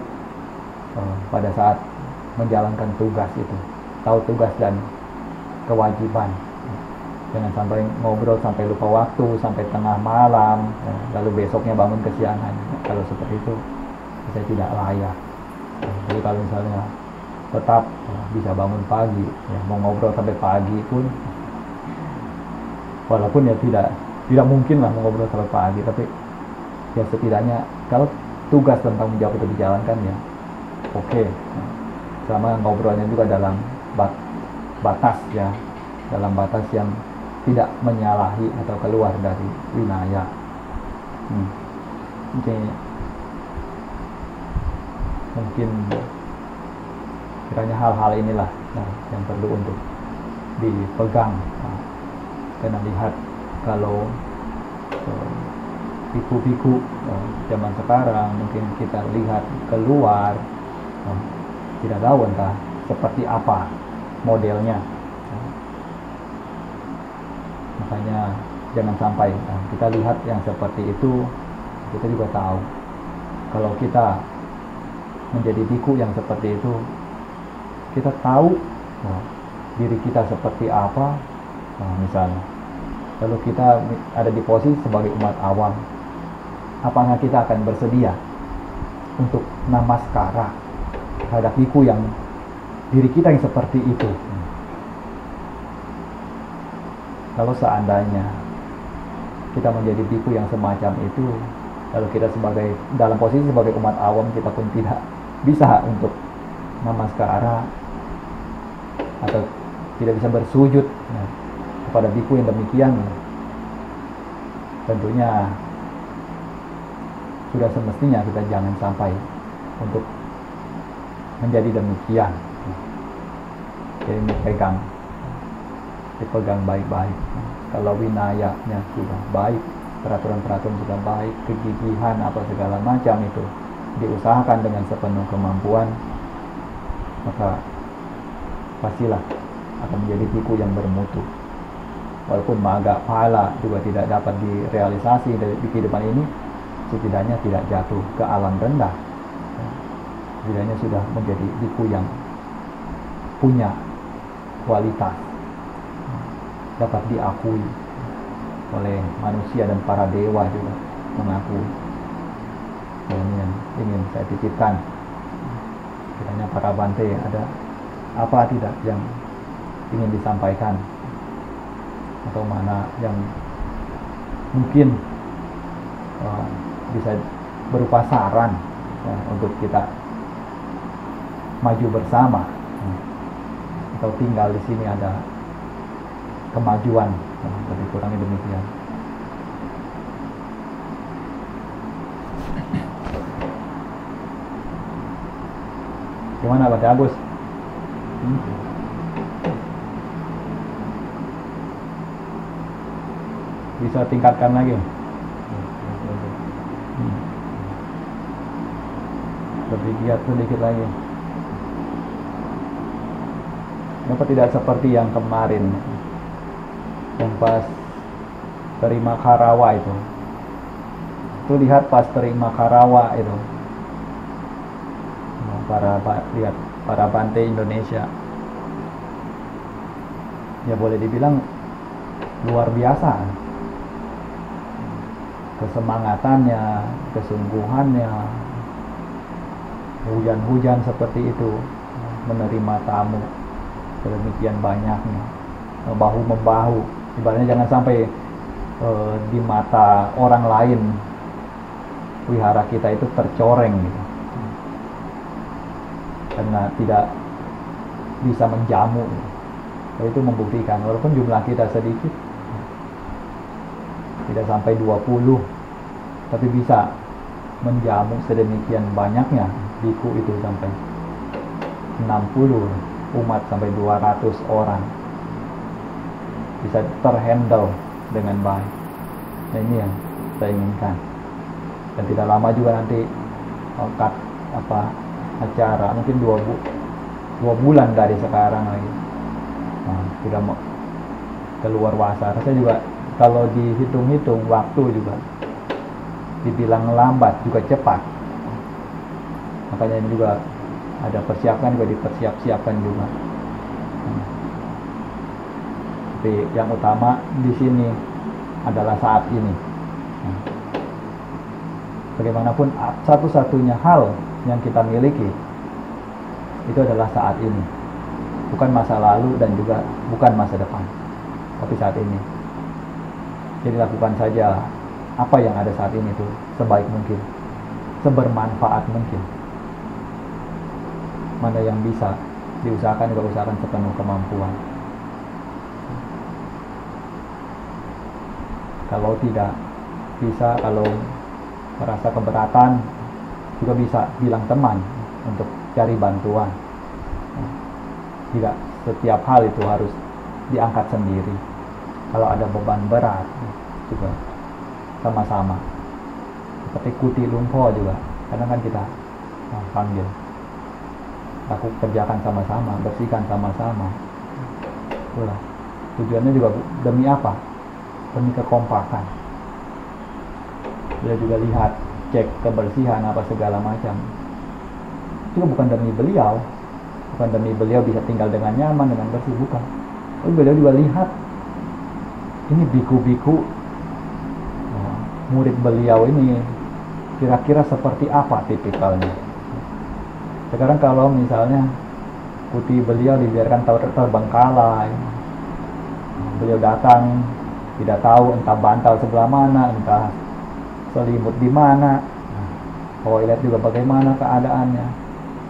pada saat menjalankan tugas itu, tahu tugas dan kewajiban. Jangan sampai ngobrol sampai lupa waktu, sampai tengah malam, lalu besoknya bangun kesiangan. Kalau seperti itu saya tidak layak. Jadi kalau misalnya tetap bisa bangun pagi, mau ngobrol sampai pagi pun, walaupun ya tidak mungkin lah mau ngobrol sampai pagi, tapi ya setidaknya kalau tugas dan tanggung jawab itu dijalankan ya oke. Selama ngobrolnya juga dalam batas ya, dalam batas yang tidak menyalahi atau keluar dari winaya. Mungkin kiranya hal-hal inilah yang perlu untuk dipegang. Karena lihat kalau biku-biku zaman sekarang, mungkin kita lihat keluar, tidak tahu entah seperti apa modelnya. Makanya jangan sampai kita lihat yang seperti itu, kita juga tahu kalau kita menjadi biku yang seperti itu, kita tahu diri kita seperti apa, misalnya lalu kita ada di posisi sebagai umat awam, apakah kita akan bersedia untuk namaskara terhadap biku yang diri kita yang seperti itu? Kalau seandainya kita menjadi biku yang semacam itu, lalu kita dalam posisi sebagai umat awam, kita pun tidak bisa untuk namaskara atau tidak bisa bersujud kepada biku yang demikian, tentunya sudah semestinya kita jangan sampai untuk menjadi demikian. Jadi dipegang baik-baik. Kalau winayanya sudah baik, peraturan-peraturan sudah baik, kegigihan apa segala macam itu diusahakan dengan sepenuh kemampuan, maka pastilah akan menjadi biku yang bermutu. Walaupun maga pahala juga tidak dapat direalisasi di kehidupan ini, setidaknya tidak jatuh ke alam rendah. Setidaknya sudah menjadi biku yang punya kualitas, dapat diakui oleh manusia dan para dewa juga mengakui. Dan yang ingin saya titipkan, kiranya para Bante ada apa tidak yang ingin disampaikan, atau mana yang mungkin bisa berupa saran untuk kita maju bersama, atau tinggal di sini ada kemajuan, lebih kurangnya demikian. Gimana Pak Agus? Bisa tingkatkan lagi? Lebih giat sedikit lagi. Kenapa tidak seperti yang kemarin, yang pas terima karawa itu? Lihat pas terima karawa itu, lihat para Bante Indonesia, ya boleh dibilang luar biasa kesemangatannya, kesungguhannya, hujan-hujan seperti itu, menerima tamu sedemikian banyaknya, bahu membahu, ibaratnya jangan sampai di mata orang lain wihara kita itu tercoreng gitu, karena tidak bisa menjamu gitu. Itu membuktikan walaupun jumlah kita sedikit, tidak sampai 20, tapi bisa menjamu sedemikian banyaknya biku itu sampai 60 umat sampai 200 orang bisa terhandle dengan baik. Nah, ini yang saya inginkan. Dan tidak lama juga nanti acara mungkin 2 bulan dari sekarang lagi. Nah, sudah mau keluar wasa. Saya juga kalau dihitung-hitung waktu juga dibilang lambat juga cepat. Makanya ini juga ada persiapan, juga dipersiapkan juga. Tapi yang utama di sini adalah saat ini. Bagaimanapun satu-satunya hal yang kita miliki itu adalah saat ini. Bukan masa lalu dan juga bukan masa depan, tapi saat ini. Jadi lakukan saja apa yang ada saat ini itu sebaik mungkin, sebermanfaat mungkin. Mana yang bisa diusahakan, juga usahakan sepenuh kemampuan. Kalau tidak bisa, kalau merasa keberatan, juga bisa bilang teman untuk cari bantuan. Tidak setiap hal itu harus diangkat sendiri. Kalau ada beban berat juga sama-sama. Seperti Kuti Lumpur juga, kadang kan kita panggil, aku kerjakan sama-sama, bersihkan sama-sama. Itulah tujuannya juga demi apa? Demi kekompakan. Dia juga lihat, cek kebersihan apa segala macam. Itu bukan demi beliau, bukan demi beliau bisa tinggal dengan nyaman, dengan bersih, bukan. Tapi beliau juga lihat, ini biku-biku murid beliau ini kira-kira seperti apa tipikalnya. Sekarang kalau misalnya kuti beliau dibiarkan terbengkalai, beliau datang tidak tahu entah bantal sebelah mana, entah selimut di mana, toilet juga bagaimana keadaannya,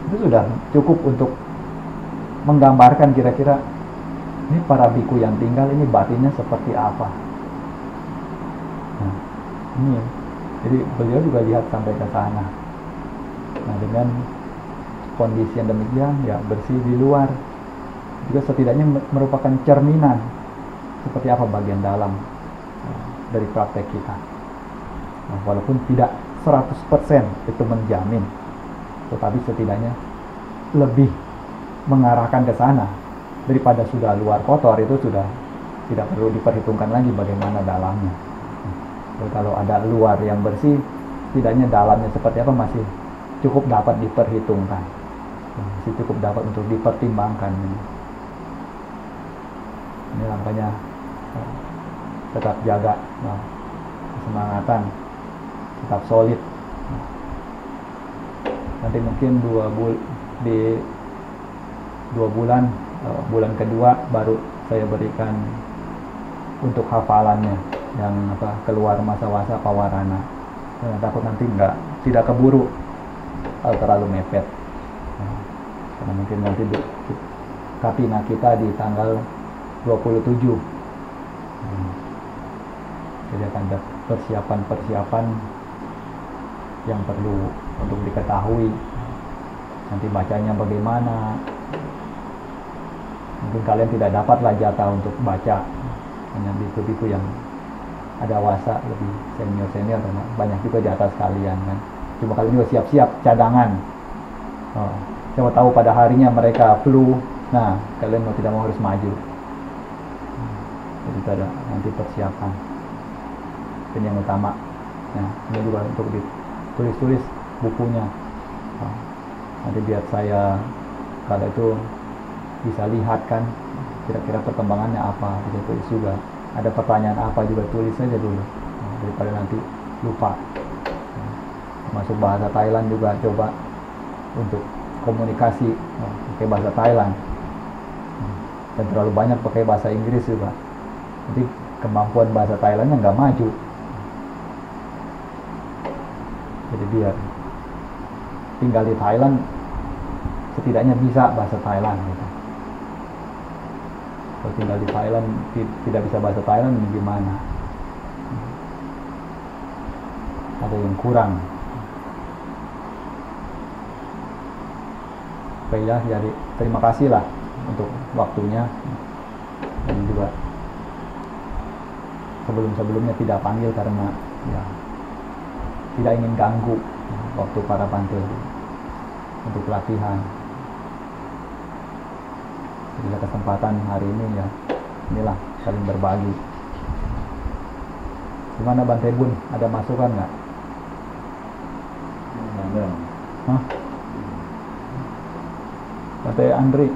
itu sudah cukup untuk menggambarkan kira-kira ini para biku yang tinggal ini batinnya seperti apa. Nah, ini jadi beliau juga lihat sampai ke sana. Nah, dengan kondisi yang demikian, ya bersih di luar juga setidaknya merupakan cerminan seperti apa bagian dalam dari praktek kita. Nah, walaupun tidak 100% itu menjamin, tetapi setidaknya lebih mengarahkan ke sana daripada sudah luar kotor. Itu sudah tidak perlu diperhitungkan lagi bagaimana dalamnya. Jadi kalau ada luar yang bersih, setidaknya dalamnya seperti apa masih cukup dapat diperhitungkan, masih cukup dapat untuk dipertimbangkan. Ini makanya tetap jaga kesemangatan, tetap solid. Nanti mungkin 2 bulan, bulan kedua baru saya berikan untuk hafalannya yang keluar masa-masa pawarana. Saya takut nanti tidak keburu kalau terlalu mepet. Karena mungkin nanti kapina kita di tanggal 27. Jadi akan ada persiapan-persiapan yang perlu untuk diketahui. Nanti bacanya bagaimana. Mungkin kalian tidak dapatlah jatah untuk baca, hanya biku-biku yang ada wasa lebih senior-senior, karena banyak juga di atas kalian kan. Cuma kalian juga siap-siap cadangan. Siapa tahu pada harinya mereka flu, nah kalian mau tidak mau harus maju. Jadi ada nanti persiapan. Ini yang utama. Nah, ini juga untuk ditulis-tulis bukunya. Nanti biar saya kalau itu bisa lihat kan kira-kira perkembangannya apa, bisa tulis juga. Ada pertanyaan apa juga tulis saja dulu, daripada nanti lupa. Masuk bahasa Thailand juga coba untuk komunikasi pakai bahasa Thailand. Dan terlalu banyak pakai bahasa Inggris juga. Jadi kemampuan bahasa Thailandnya nggak maju. Jadi biar tinggal di Thailand setidaknya bisa bahasa Thailand gitu. Kalau tinggal di Thailand tidak bisa bahasa Thailand gimana? Ada yang kurang. Oke ya, jadi terima kasih lah untuk waktunya, dan juga sebelumnya tidak panggil karena ya tidak ingin ganggu waktu para pantil untuk latihan. Jadi kesempatan hari ini ya inilah saling berbagi. Gimana Bante Bun, ada masukan nggak? Ada. Hah? Bante Andri,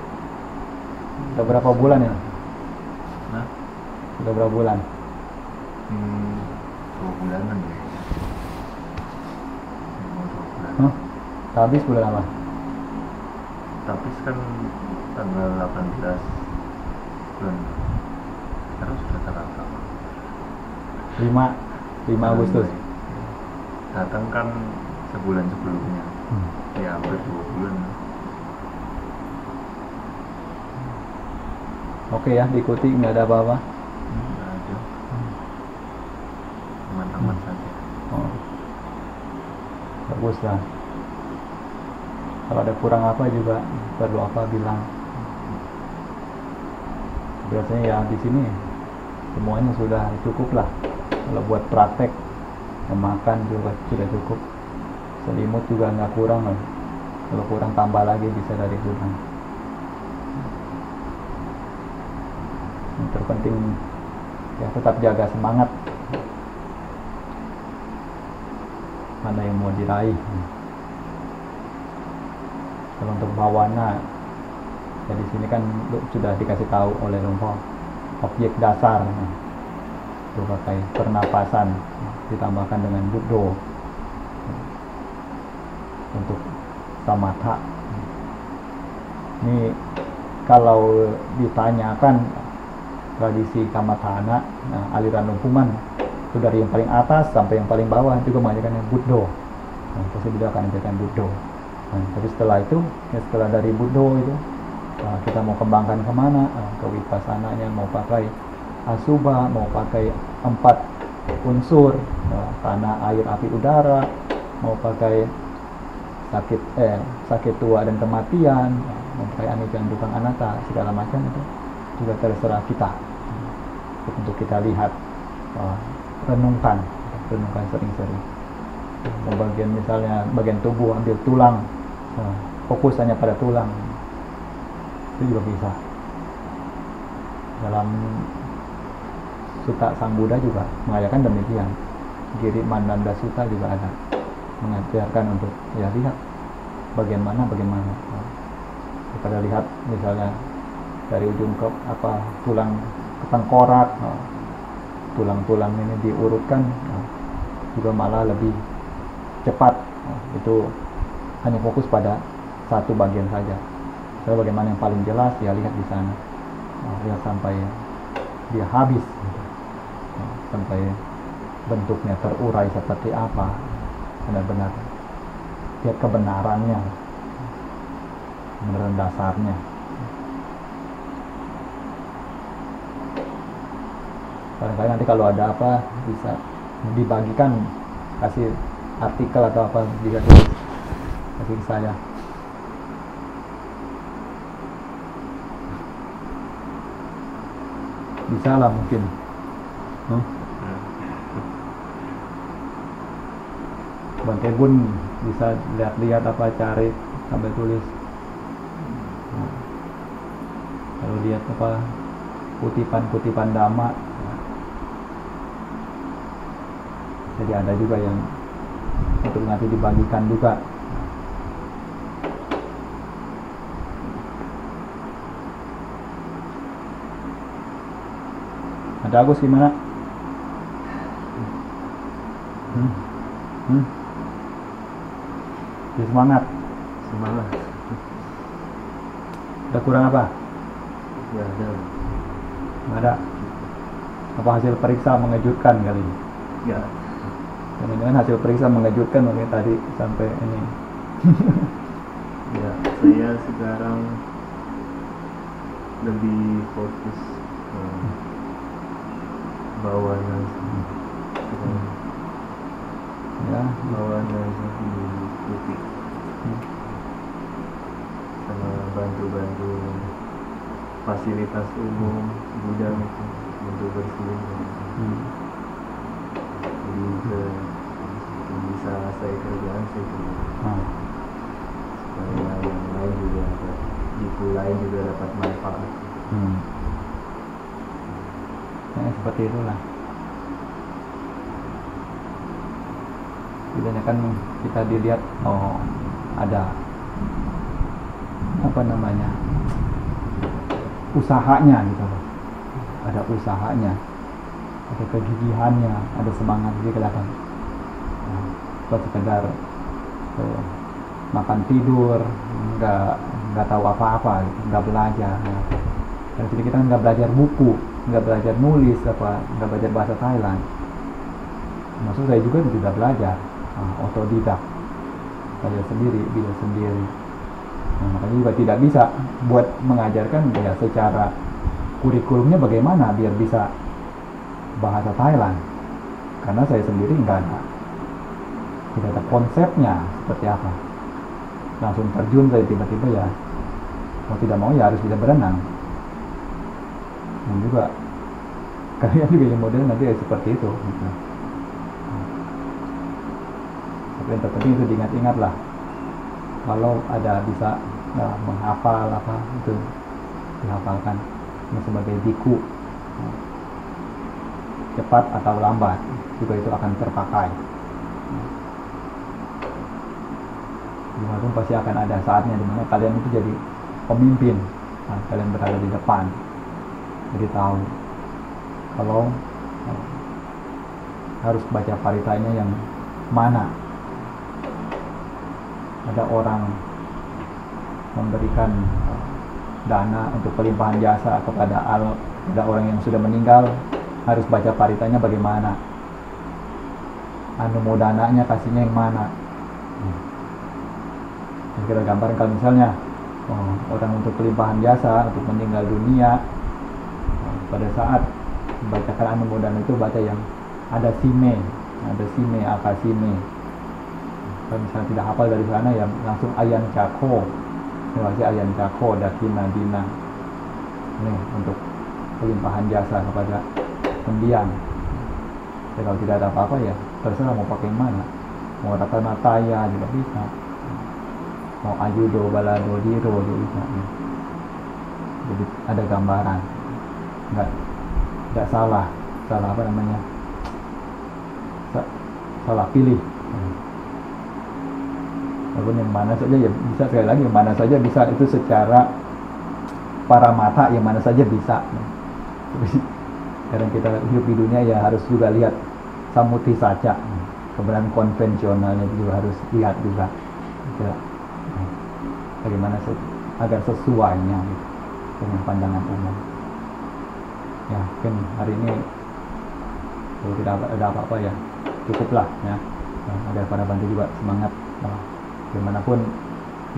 sudah berapa bulan ya? Nah, Sudah berapa bulan? 2 bulanan ya. 2 bulan. Hah? Habis bulan apa? Tapi kan tanggal 18 bulan. Terus sudah tanggal berapa? 5 Agustus. Datang kan sebulan sebelumnya. Ya hampir 2 bulan. Oke ya, diikuti, nggak ada apa-apa. Nggak ada. Aman-aman saja. Oh. Bagus lah. Kalau ada kurang apa juga perlu apa bilang. Biasanya ya di sini semuanya sudah cukup lah. Kalau buat praktek, makan juga sudah cukup. Selimut juga nggak kurang lah. Kalau kurang tambah lagi bisa dari gudang. Yang terpenting ya tetap jaga semangat. Mana yang mau diraih. Kalau untuk bawana, ya di sini kan sudah dikasih tahu oleh Lumpur objek dasar itu pakai pernapasan ditambahkan dengan budo untuk samatha. Ini kalau ditanyakan tradisi kamathana, aliran lumpuman itu dari yang paling atas sampai yang paling bawah juga mengajarkan yang budo. Pasti beliau akan mengajarkan budo. Tapi setelah itu, ya setelah dari budo itu kita mau kembangkan kemana? Ke wipassananya mau pakai asubha, mau pakai 4 unsur, tanah, air, api, udara, mau pakai sakit tua dan kematian, mau pakai anicca, dukkha, anatta, segala macam itu juga terserah kita untuk kita lihat, renungkan sering-sering. Bagian misalnya bagian tubuh ambil tulang, fokus hanya pada tulang, itu juga bisa. Dalam Sutta Sang Buddha juga mengajarkan demikian. Giri Mandanda Sutta juga ada mengajarkan untuk ya lihat bagaimana daripada lihat misalnya dari ujung ke tulang ke tengkorak, tulang-tulang ini diurutkan juga malah lebih cepat. Itu hanya fokus pada satu bagian saja. So, bagaimana yang paling jelas ya lihat di sana, lihat sampai dia habis, sampai bentuknya terurai seperti apa, benar-benar lihat kebenarannya, kebenaran dasarnya. Barangkali nanti kalau ada apa bisa dibagikan, kasih artikel atau apa bisa tulis kasih ke saya. Bisa lah mungkin. Bante Bun bisa lihat-lihat apa, cari sambil tulis. Kalau lihat apa kutipan-kutipan Dhamma, jadi ada juga yang untuk nanti dibagikan juga. Ada Agus gimana? Ya, semangat. Semangat. Udah kurang apa? Nggak ada. Nggak ada. Apa hasil periksa mengejutkan kali ini? Ya. Jangan-jangan hasil periksa mengejutkan makanya tadi sampai ini. Ya, saya sekarang lebih fokus bawahnya Ya, bawahnya diikuti sama bantu-bantu fasilitas umum gudang itu untuk bersihin jadi bisa saya kerjaan saya kerjakan supaya yang lain juga dapat di lain juga dapat manfaat. Ya, seperti itulah. Bedanya kan kita dilihat, oh ada apa namanya, usahanya gitu loh, ada usahanya, ada kegigihannya, ada semangat dia kelihatan. Nah, bukan sekedar makan tidur, nggak tahu apa-apa, nggak belajar. Dan jadi kita nggak belajar buku, nggak belajar nulis, nggak belajar bahasa Thailand. Maksud saya juga tidak belajar, otodidak, belajar sendiri, bila sendiri. Nah, makanya juga tidak bisa buat mengajarkan ya secara kurikulumnya bagaimana biar bisa bahasa Thailand, karena saya sendiri tidak ada konsepnya seperti apa. Langsung terjun saya tiba-tiba ya mau tidak mau ya harus bisa berenang. Dan juga kalian juga yang model nanti ya seperti itu gitu. Tapi yang terpenting itu diingat-ingat lah, kalau ada bisa menghafal apa itu dihafalkan sebagai biku, cepat atau lambat juga itu akan terpakai. Dimanapun pasti akan ada saatnya dimana kalian itu jadi pemimpin, kalian berada di depan, jadi tahu kalau harus baca paritanya yang mana. Ada orang memberikan dana untuk pelimpahan jasa kepada ada orang yang sudah meninggal, harus baca paritanya bagaimana, anumodananya kasihnya yang mana. Kita gambarkan kalau misalnya orang untuk pelimpahan jasa untuk meninggal dunia, pada saat membacakan anumodana itu baca yang ada sime, akasime. Kalau misalnya tidak hafal dari sana ya langsung ayan cako, ayan cako dakina dina. Ini untuk pelimpahan jasa kepada mendiang. Ya, kalau tidak ada apa-apa ya terserah mau pakai yang mana, mau ratanataya juga bisa, mau ayudo balado diro juga bisa. Jadi ada gambaran, nggak salah apa namanya, salah pilih. Walaupun yang mana saja ya bisa, sekali lagi yang mana saja bisa, itu secara para mata yang mana saja bisa. Kadang kita hidup di dunia ya harus juga lihat samuti saja, kebenaran konvensionalnya juga harus lihat juga. Bagaimana agar sesuainya gitu, dengan pandangan umum. Ya mungkin hari ini kalau tidak ada apa-apa ya cukuplah ya, agar para bantu juga semangat. Dimanapun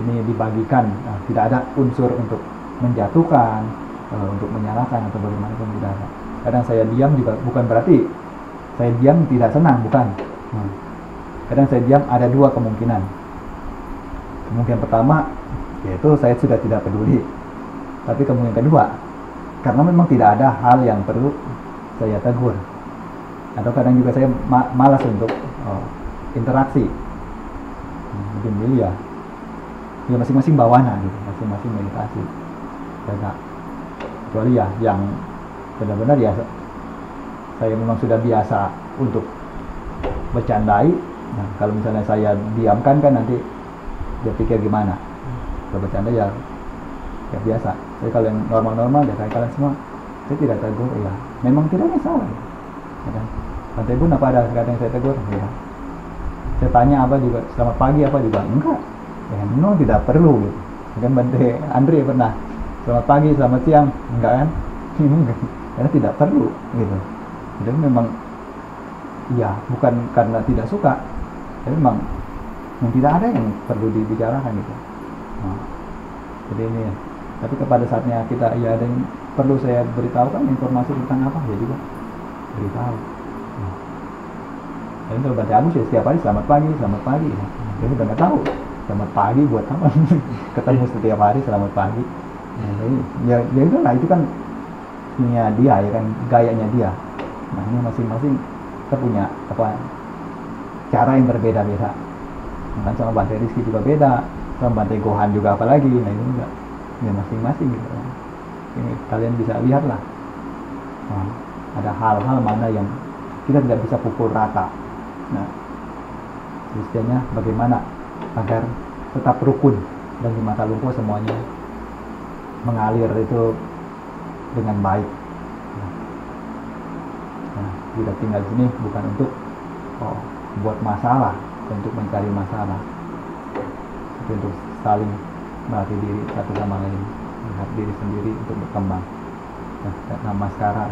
ini dibagikan, tidak ada unsur untuk menjatuhkan, untuk menyalahkan atau bagaimanapun, tidak ada. Kadang saya diam juga bukan berarti saya diam tidak senang, bukan. Kadang saya diam ada dua kemungkinan. Kemungkinan pertama yaitu saya sudah tidak peduli, tapi kemungkinan kedua karena memang tidak ada hal yang perlu saya tegur, atau kadang juga saya malas untuk interaksi. Mungkin dia ya masing-masing bawana gitu, masing-masing meditasi. Kecuali ya yang benar-benar ya saya memang sudah biasa untuk bercandai. Nah, kalau misalnya saya diamkan kan nanti dia pikir gimana. Kalau bercanda ya biasa. Jadi kalau yang normal-normal ya kayak kalian semua Saya tidak tegur, ya memang tidak ada salah, ya kan? Bante Ibu apa ada kadang saya tegur, ya. Saya tanya apa juga, selamat pagi apa juga, enggak, ya no, tidak perlu gitu. Kan Bante Andre pernah selamat pagi, selamat siang, enggak kan? Enggak, karena tidak perlu gitu. Jadi memang ya bukan karena tidak suka, tapi memang tidak ada yang perlu dibicarakan gitu. Nah, jadi ini ya. Tapi kepada saatnya kita ya ada yang perlu saya beritahukan informasi tentang apa ya juga beritahu. Nah, dan kalau Bante Agus ya setiap hari selamat pagi ya. Jadi udah nggak tahu selamat pagi buat apa. Ketemu setiap hari selamat pagi. Nah, jadi, ya itu lah, itu kan punya dia ya kan, gayanya dia. Nah ini masing-masing kita punya apa cara yang berbeda-beda. Kan sama Bante Rizky juga beda, sama Bante Gohan juga apalagi. Nah ini enggak, ya masing-masing gitu. Ini kalian bisa lihat lah. Nah, ada hal-hal mana yang kita tidak bisa pukul rata. Nah, istilahnya bagaimana agar tetap rukun dan di mata lumpuh semuanya mengalir itu dengan baik. Nah, kita tinggal di sini bukan untuk buat masalah, untuk mencari masalah, tapi untuk saling melatih diri satu sama lain, melihat diri sendiri untuk berkembang. Nah, nama sekarang